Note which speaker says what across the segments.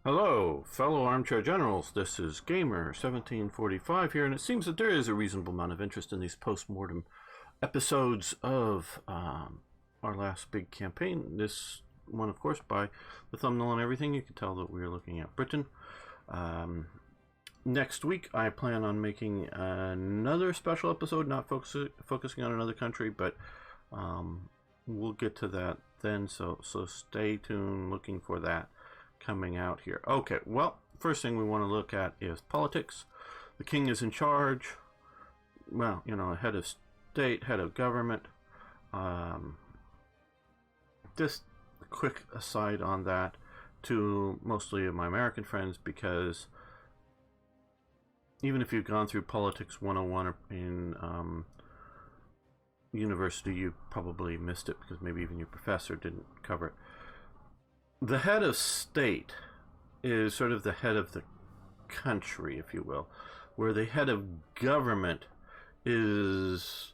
Speaker 1: Hello, fellow armchair generals. This is Gamer 1745 here, and it seems that there is a reasonable amount of interest in these post-mortem episodes of our last big campaign. This one, of course, by the thumbnail and everything, you can tell that we're looking at Britain. Next week, I plan on making another special episode, not focusing on another country, but we'll get to that then. So stay tuned, looking for that coming out here. Okay, well, first thing we want to look at is politics. The king is in charge. Well, you know, head of state, head of government. Just a quick aside on that to mostly of my American friends, because even if you've gone through Politics 101 in university, you probably missed it because maybe even your professor didn't cover it. The head of state is sort of the head of the country, if you will, where the head of government is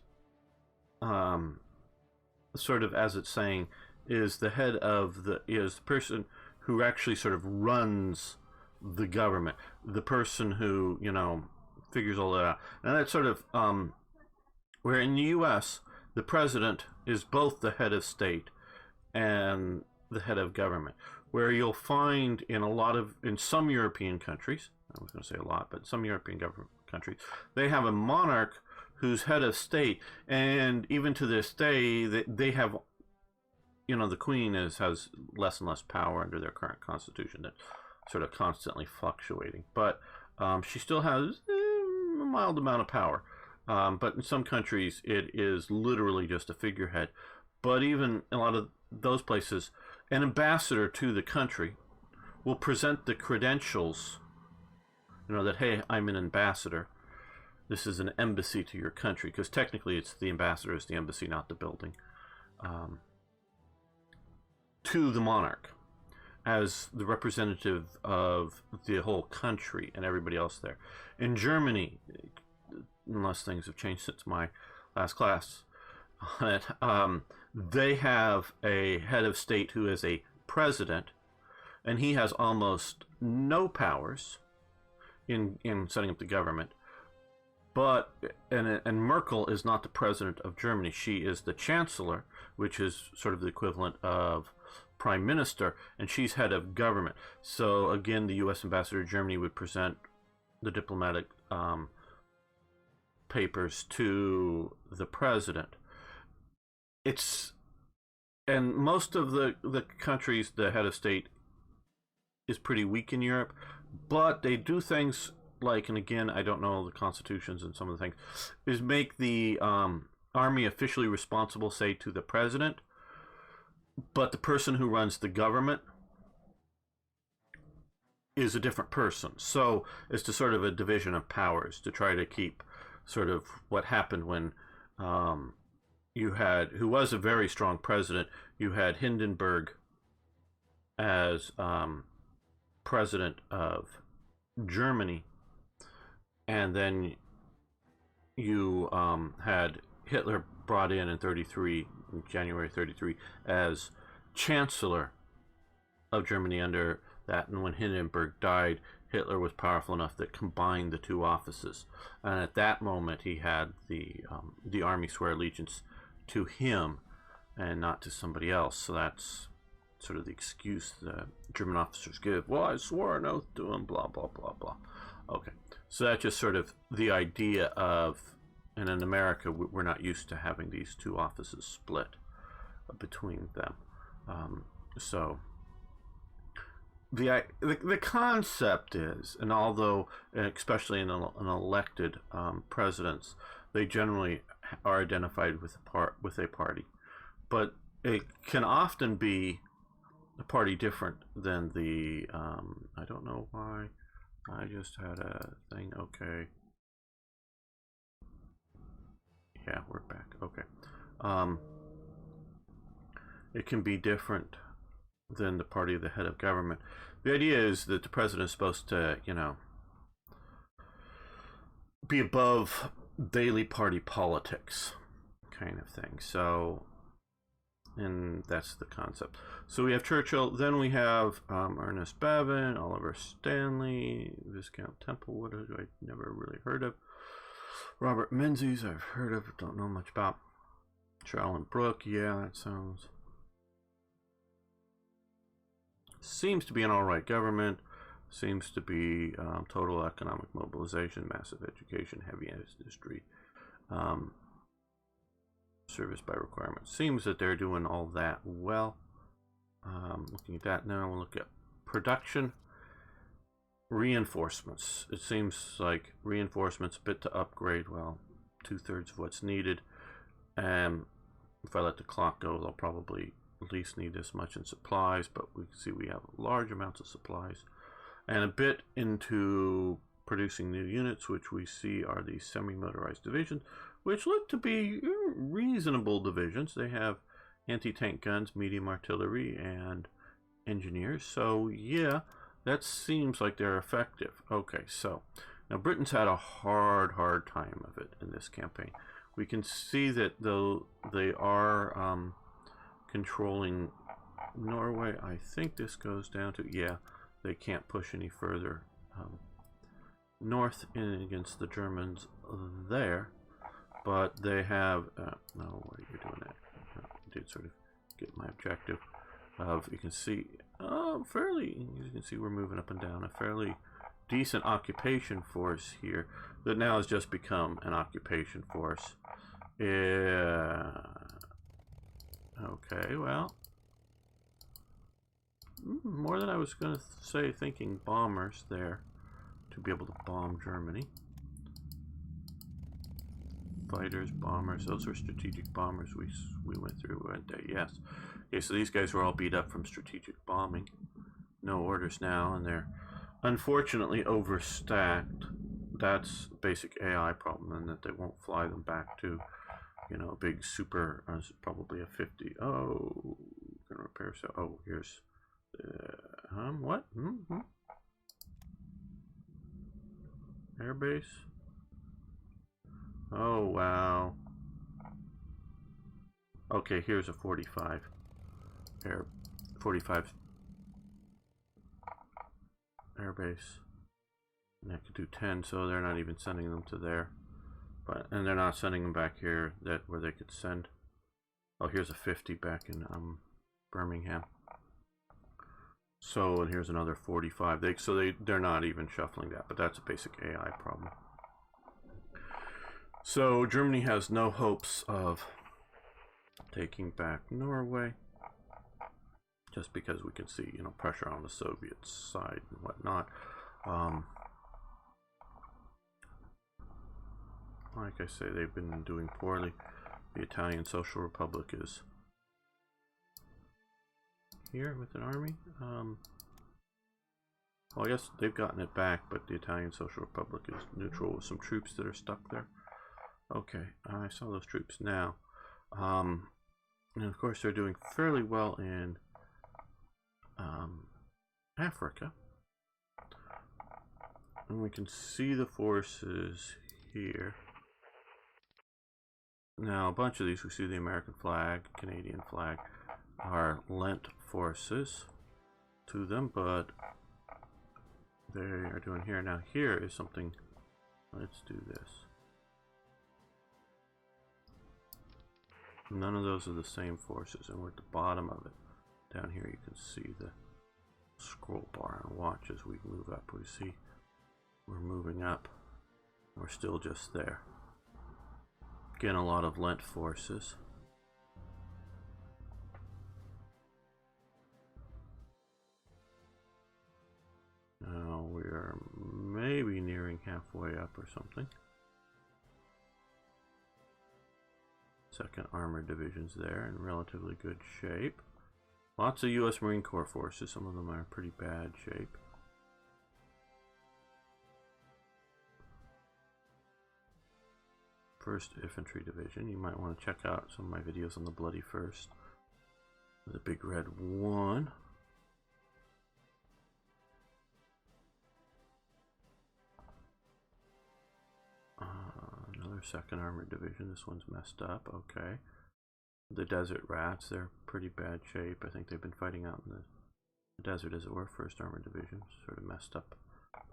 Speaker 1: sort of, as it's saying, is the head of is the person who actually sort of runs the government, the person who, you know, figures all that out. And that's sort of where in the US the president is both the head of state and the head of government, where you'll find in some European countries, I was going to say a lot, but some European countries, they have a monarch who's head of state, and even to this day, they have, you know, the queen has less and less power under their current constitution, that's sort of constantly fluctuating, but she still has a mild amount of power. But in some countries, it is literally just a figurehead. But even in a lot of those places, an ambassador to the country will present the credentials, you know, that, hey, I'm an ambassador. This is an embassy to your country, because technically it's the ambassador is the embassy, not the building, to the monarch as the representative of the whole country and everybody else there. In Germany, unless things have changed since my last class on it, they have a head of state who is a president, and he has almost no powers in setting up the government. But and Merkel is not the president of Germany. She is the chancellor, which is sort of the equivalent of prime minister, and she's head of government. So again, the U.S. ambassador to Germany would present the diplomatic papers to the president. And most of the countries, the head of state is pretty weak in Europe, but they do things like, and again, I don't know the constitutions and some of the things, is make the army officially responsible, say, to the president, but the person who runs the government is a different person. So it's to sort of a division of powers to try to keep sort of what happened when you had, who was a very strong president, you had Hindenburg as president of Germany, and then you had Hitler brought in January 33, as chancellor of Germany under that, and when Hindenburg died, Hitler was powerful enough that combined the two offices, and at that moment he had the army swear allegiance to him and not to somebody else. So that's sort of the excuse the German officers give. Well, I swore an oath to him, blah, blah, blah, blah. Okay, so that's just sort of the idea of, and in America, we're not used to having these two offices split between them. So the concept is, and although, especially in an elected presidents, they generally are identified with a party, but it can often be a party different than the I don't know why I just had a thing. Okay, yeah, we're back. Okay, it can be different than the party of the head of government. The idea is that the president is supposed to, you know, be above daily party politics, kind of thing. So And that's the concept. So we have Churchill, then we have Ernest Bevin, Oliver Stanley, Viscount Templewood, who I never really heard of. Robert Menzies, I've heard of, don't know much about. Charlton Brooke, yeah, that seems to be an alright government. Seems to be total economic mobilization, massive education, heavy industry, service by requirement. Seems that they're doing all that well. Looking at that now, we'll look at production. Reinforcements. It seems like reinforcements, a bit to upgrade, well, 2/3 of what's needed. If I let the clock go, they'll probably at least need this much in supplies, but we can see we have large amounts of supplies. And a bit into producing new units, which we see are the semi-motorized divisions, which look to be reasonable divisions. They have anti-tank guns, medium artillery, and engineers. So yeah, that seems like they're effective. Okay, so now Britain's had a hard time of it in this campaign. We can see that though they are controlling Norway, I think this goes down to, yeah, they can't push any further north in against the Germans there, but they have no, what are you doing that? I did sort of get my objective of, you can see fairly, you can see we're moving up and down, a fairly decent occupation force here that now has just become an occupation force. Yeah. Okay, well, more than I was going to say, thinking bombers there to be able to bomb Germany. Fighters, bombers, those were strategic bombers we went through, weren't they? Yes. Okay, so these guys were all beat up from strategic bombing. No orders now, and they're unfortunately overstacked. That's basic AI problem, and that they won't fly them back to, you know, big super, probably a 50. Oh, can repair, so, oh, here's, what? Airbase? Oh, wow. Okay, here's a 45. 45 airbase. And I could do 10, so they're not even sending them to there. And they're not sending them back here where they could send. Oh, here's a 50 back in Birmingham. So, and here's another 45. They're not even shuffling that, but that's a basic AI problem. So Germany has no hopes of taking back Norway, just because we can see, you know, pressure on the Soviet side and whatnot. Like I say, they've been doing poorly. The Italian Social Republic is here with an army. Well, I guess they've gotten it back, but the Italian Social Republic is neutral with some troops that are stuck there. Okay, I saw those troops now. And of course, they're doing fairly well in Africa. And we can see the forces here. Now, a bunch of these, we see the American flag, Canadian flag, are lent forces to them, but they are doing here. Now, here is something, let's do this. None of those are the same forces, and we're at the bottom of it. Down here you can see the scroll bar, and watch as we move up. We see we're moving up. We're still just there. Again, a lot of lent forces. Now we are maybe nearing halfway up or something. Second Armored Division's there in relatively good shape. Lots of U.S. Marine Corps forces. Some of them are in pretty bad shape. First Infantry Division. You might want to check out some of my videos on the Bloody First. The big red one. Another Second Armored Division. This one's messed up. Okay. the desert rats, they're pretty bad shape. I think they've been fighting out in the desert, as it were. 1st Armored Division, sort of messed up,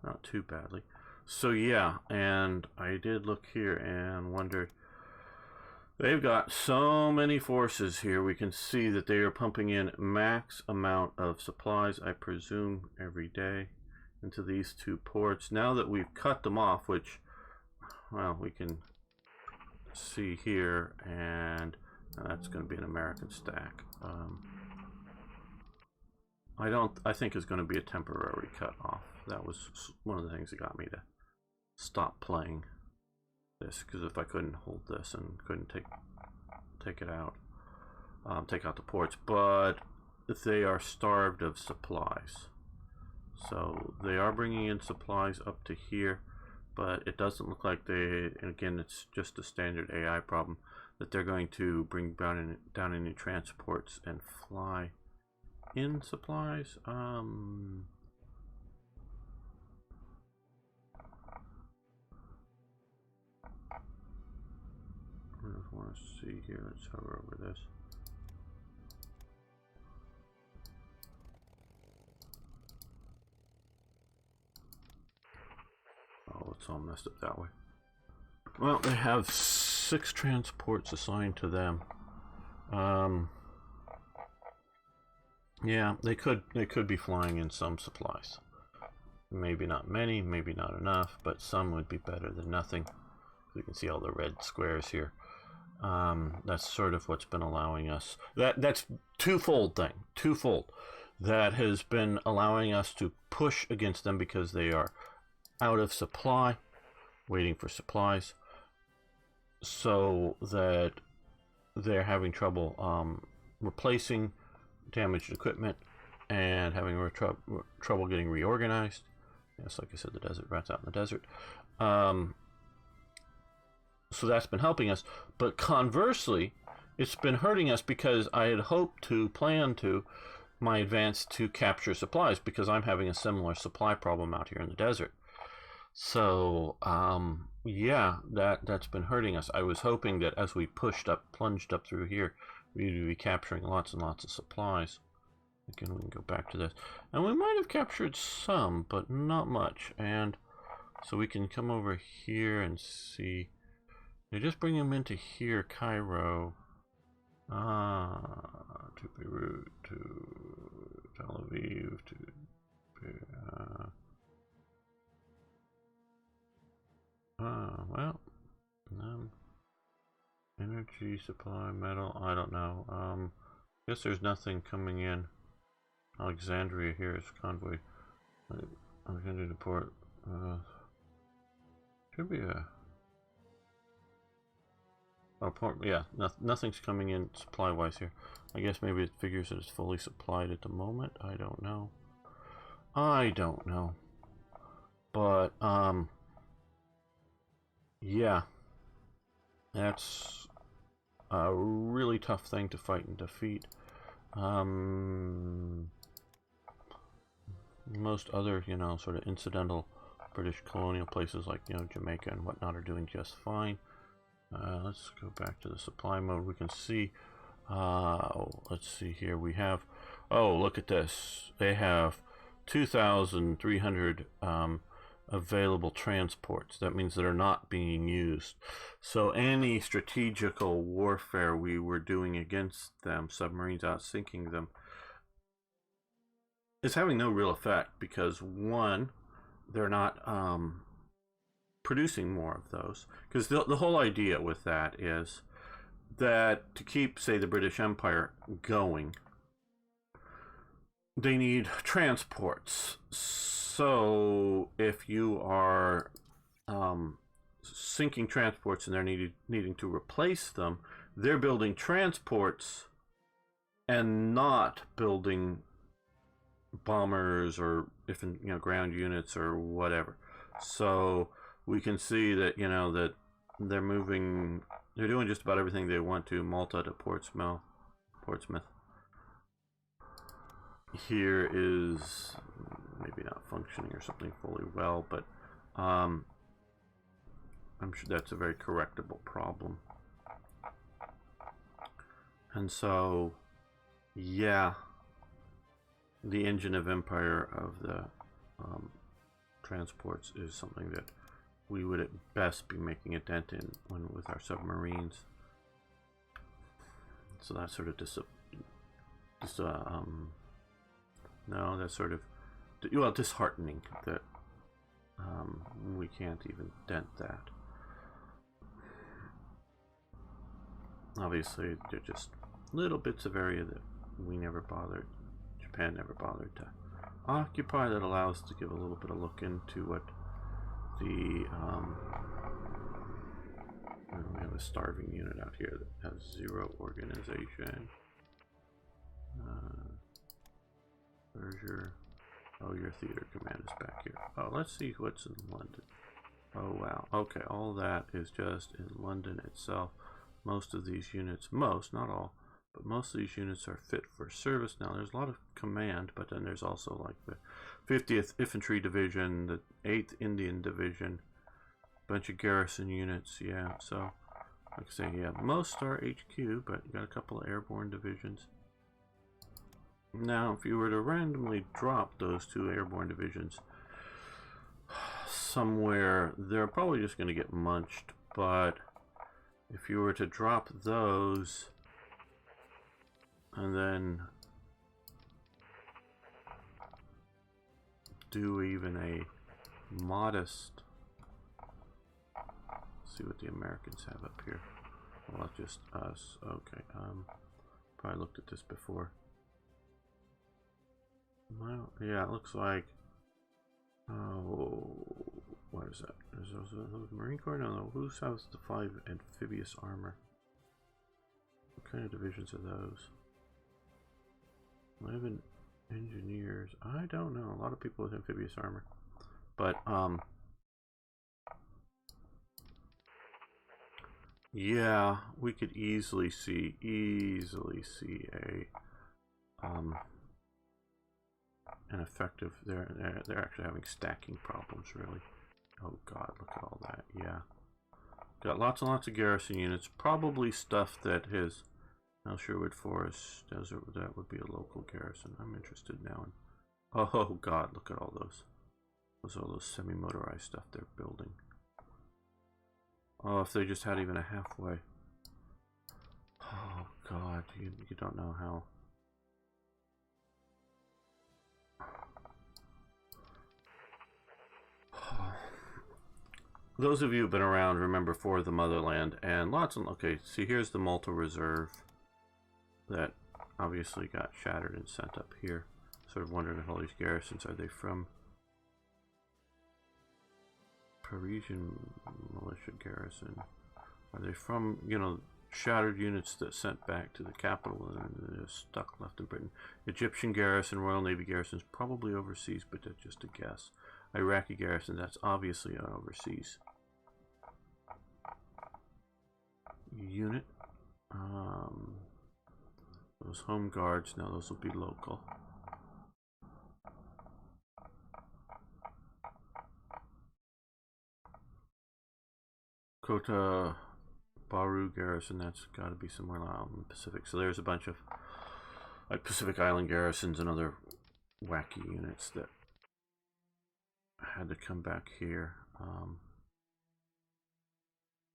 Speaker 1: not too badly. So yeah, and I did look here and wondered, they've got so many forces here. We can see that they are pumping in max amount of supplies, I presume, every day into these 2 ports. Now that we've cut them off, which, well, we can see here, and that's going to be an American stack. I think it's going to be a temporary cut off. That was one of the things that got me to stop playing this, because if I couldn't hold this and couldn't take it out, take out the ports, but they are starved of supplies. So they are bringing in supplies up to here, but it doesn't look like they, and again, it's just a standard AI problem, that they're going to bring down any transports and fly in supplies. I just want to see here. Let's hover over this. Oh, it's all messed up that way. Well, they have 6 transports assigned to them. Yeah, they could be flying in some supplies. Maybe not many, maybe not enough, but some would be better than nothing. You can see all the red squares here. That's sort of what's been allowing us. That's twofold. That has been allowing us to push against them because they are out of supply, waiting for supplies, so that they're having trouble replacing damaged equipment and having trouble getting reorganized. Yes, like I said, the desert rats out in the desert. So that's been helping us, but conversely, it's been hurting us, because I had hoped to plan to my advance to capture supplies, because I'm having a similar supply problem out here in the desert. So yeah, that's been hurting us. I was hoping that as we plunged up through here, we'd be capturing lots and lots of supplies. Again, we can go back to this, and we might have captured some, but not much. And so we can come over here and see. They just bring them into here, Cairo, to Beirut, to Tel Aviv, to well, energy supply, metal, I don't know. Guess there's nothing coming in. Alexandria here is convoy. Alexandria to port. Should be a. Oh, port, yeah, nothing's coming in supply-wise here. I guess maybe it figures that it's fully supplied at the moment. I don't know. But, yeah. That's a really tough thing to fight and defeat. Most other, sort of incidental British colonial places like, Jamaica and whatnot are doing just fine. Let's go back to the supply mode. We can see, let's see here. We have, oh, look at this. They have 2,300 available transports. That means that are not being used. So any strategical warfare we were doing against them, submarines out sinking them, is having no real effect, because one, they're not producing more of those, because the whole idea with that is that to keep, say, the British Empire going, they need transports. So if you are sinking transports and they're needing to replace them, they're building transports and not building bombers or ground units or whatever. So we can see that that they're doing just about everything they want to. Malta to Portsmouth. Here is maybe not functioning or something fully well, but I'm sure that's a very correctable problem. And so, yeah, the engine of empire of the transports is something that we would at best be making a dent in with our submarines. So that's sort of no, that's sort of, well, disheartening that we can't even dent that. Obviously, they're just little bits of area that Japan never bothered to occupy, that allows us to give a little bit of look into what the, we have a starving unit out here that has 0 organization. Oh, your theater command is back here. Oh, let's see what's in London. Oh, wow. Okay, all that is just in London itself. Most of these units, not all, but most of these units are fit for service. Now, there's a lot of command, but then there's also like the 50th Infantry Division, the 8th Indian Division, a bunch of garrison units, yeah. So, like I say, yeah, most are HQ, but you got a couple of airborne divisions. Now, if you were to randomly drop those 2 airborne divisions somewhere, they're probably just going to get munched, but if you were to drop those and then do even a modest, see what the Americans have up here. Well, that's just us. Okay, probably looked at this before. Well, yeah, it looks like, oh, what is that? Is those Marine Corps? No, who has the 5 amphibious armor? What kind of divisions are those? 11 engineers. I don't know. A lot of people with amphibious armor. But, yeah, we could easily see a, an effective, they're actually having stacking problems, really. Oh god, look at all that. Yeah, got lots and lots of garrison units, probably stuff that his Sherwood Forest Desert, that would be a local garrison. I'm interested now in, oh god, look at all those are all those semi-motorized stuff they're building. Oh, if they just had even a halfway. Oh god, you don't know how. Those of you who've been around remember For the Motherland, and lots of, okay, see, here's the Malta Reserve that obviously got shattered and sent up here. Sort of wondering if all these garrisons, are they from Parisian militia garrison? Are they from, you know, shattered units that sent back to the capital and they're stuck left in Britain? Egyptian garrison, Royal Navy garrisons, probably overseas, but that's just a guess. Iraqi garrison, that's obviously an overseas unit. Those home guards, now those will be local. Kota Baru garrison, that's got to be somewhere out in the Pacific. So there's a bunch of like Pacific Island garrisons and other wacky units that had to come back here.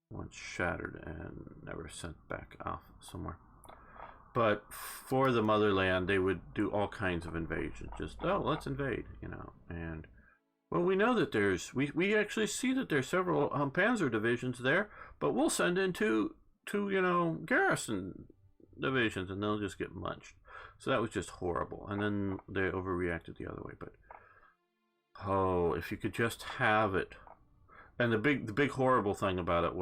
Speaker 1: Once shattered and never sent back off somewhere. But For the Motherland, they would do all kinds of invasions. Just, oh, let's invade, you know. And, well, we know that there's, we actually see that there's several panzer divisions there, but we'll send in two, you know, garrison divisions, and they'll just get munched. So that was just horrible. And then they overreacted the other way. But, oh, if you could just have it. And the big horrible thing about it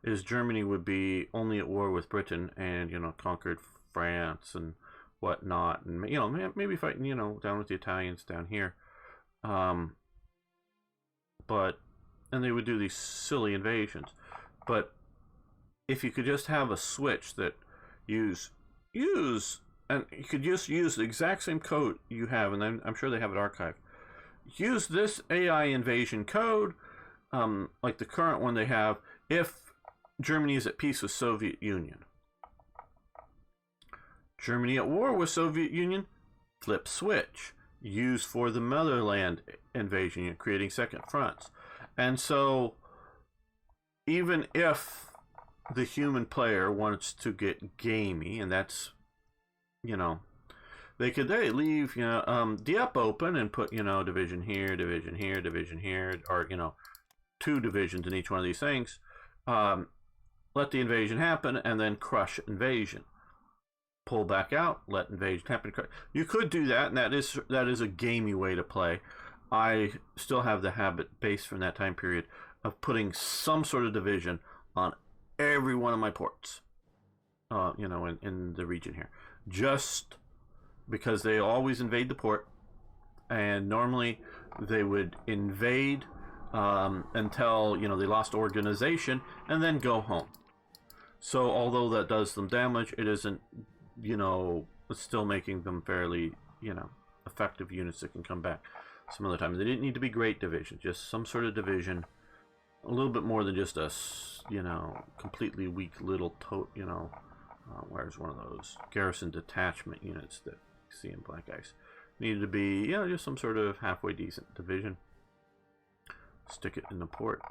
Speaker 1: is Germany would be only at war with Britain and, you know, conquered France and whatnot, and, you know, maybe fighting, you know, down with the Italians down here, but, and they would do these silly invasions. But if you could just have a switch that use, and you could just use the exact same code you have, and I'm sure they have it archived. Use this AI invasion code, like the current one they have, if Germany is at peace with Soviet Union. Germany at war with Soviet Union, flip switch, used for the motherland invasion, creating second fronts. And so, even if the human player wants to get gamey, and that's, they could leave, the up open and put, division here, division here, division here, or, 2 divisions in each one of these things. Let the invasion happen, and then crush invasion. Pull back out, let invasion happen. You could do that, and that is a gamey way to play. I still have the habit, based from that time period, of putting some sort of division on every one of my ports, in the region here. Just because they always invade the port, and normally they would invade until, they lost organization, and then go home. So although that does them damage, it isn't, it's still making them fairly, effective units that can come back some other time. They didn't need to be great division, just some sort of division, a little bit more than just a, completely weak little where's one of those garrison detachment units that you see in Black Ice. Needed to be, just some sort of halfway decent division. Stick it in the port,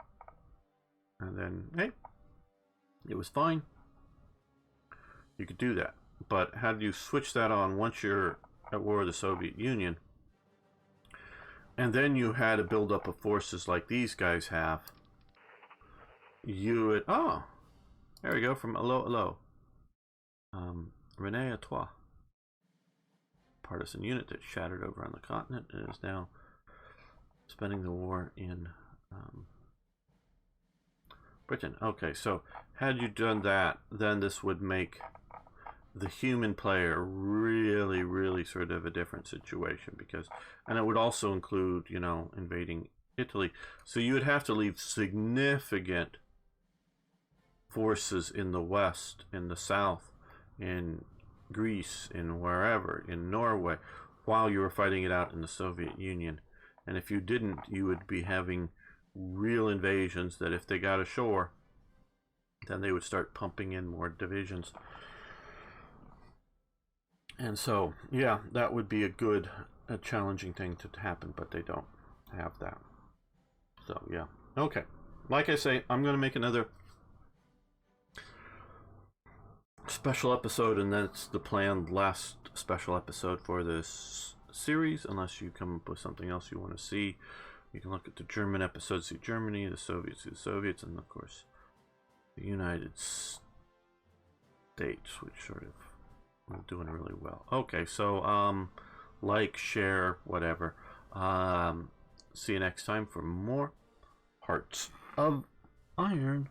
Speaker 1: and then, hey, it was fine. You could do that. But how do you switch that on once you're at war with the Soviet Union? And then you had a buildup of forces like these guys have. You would, there we go, from hello. René à toi. Partisan unit that shattered over on the continent and is now spending the war in Britain. Okay, so had you done that, then this would make the human player really, really sort of a different situation, and it would also include, invading Italy. So you would have to leave significant forces in the west, in the south, in Greece, in wherever, in Norway, while you were fighting it out in the Soviet Union. And if you didn't, you would be having real invasions that if they got ashore, then they would start pumping in more divisions. And so, yeah, that would be a challenging thing to happen, but they don't have that. So, yeah. Okay. Like I say, I'm going to make another special episode, and that's the planned last special episode for this series, unless you come up with something else you want to see. You can look at the German episodes, see Germany, the Soviets, see the Soviets, and of course the United States, which sort of are doing really well. Okay, so like, share, whatever. See you next time for more Hearts of Iron.